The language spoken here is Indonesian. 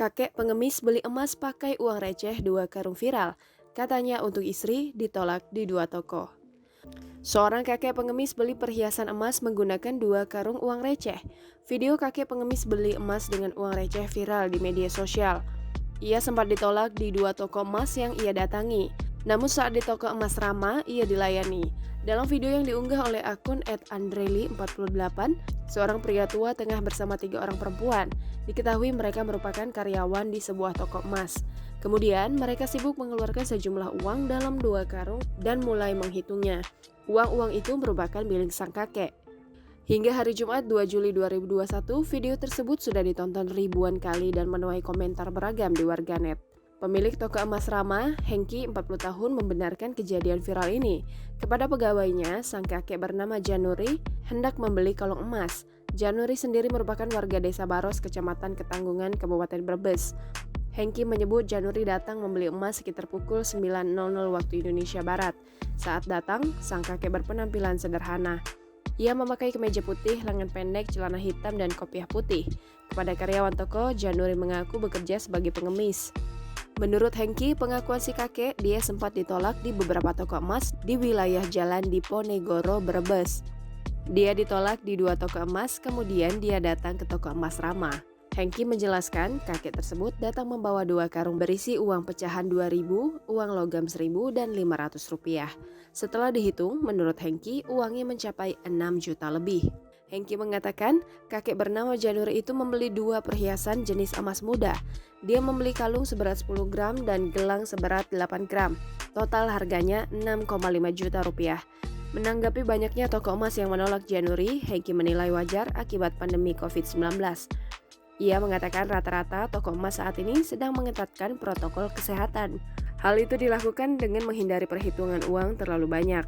Kakek pengemis beli emas pakai uang receh 2 karung viral. Katanya untuk istri ditolak di 2 toko. Seorang kakek pengemis beli perhiasan emas menggunakan 2 karung uang receh. Video kakek pengemis beli emas dengan uang receh viral di media sosial. Ia sempat ditolak di 2 toko emas yang ia datangi. Namun saat di toko emas Rama, ia dilayani. Dalam video yang diunggah oleh akun @andreli48, seorang pria tua tengah bersama 3 orang perempuan. Diketahui mereka merupakan karyawan di sebuah toko emas. Kemudian mereka sibuk mengeluarkan sejumlah uang dalam 2 karung dan mulai menghitungnya. Uang-uang itu merupakan milik sang kakek. Hingga hari Jumat 2 Juli 2021, video tersebut sudah ditonton ribuan kali dan menuai komentar beragam di warganet. Pemilik toko emas Rama, Hengki, 40 tahun, membenarkan kejadian viral ini. Kepada pegawainya, sang kakek bernama Januri hendak membeli kalung emas. Januri sendiri merupakan warga desa Baros, Kecamatan Ketanggungan, Kabupaten Brebes. Hengki menyebut Januri datang membeli emas sekitar pukul 9.00 waktu Indonesia Barat. Saat datang, sang kakek berpenampilan sederhana. Ia memakai kemeja putih, lengan pendek, celana hitam, dan kopiah putih. Kepada karyawan toko, Januri mengaku bekerja sebagai pengemis. Menurut Hengki, pengakuan si kakek, dia sempat ditolak di beberapa toko emas di wilayah Jalan Diponegoro, Brebes. Dia ditolak di 2 toko emas, kemudian dia datang ke toko emas Rama. Hengki menjelaskan kakek tersebut datang membawa 2 karung berisi uang pecahan 2.000, uang logam 1.000, dan 500 rupiah. Setelah dihitung, menurut Hengki, uangnya mencapai 6 juta lebih. Hengki mengatakan kakek bernama Januri itu membeli 2 perhiasan jenis emas muda. Dia membeli kalung seberat 10 gram dan gelang seberat 8 gram. Total harganya 6,5 juta rupiah. Menanggapi banyaknya toko emas yang menolak Januri, Hengki menilai wajar akibat pandemi COVID-19. Ia mengatakan rata-rata toko emas saat ini sedang mengetatkan protokol kesehatan. Hal itu dilakukan dengan menghindari perhitungan uang terlalu banyak.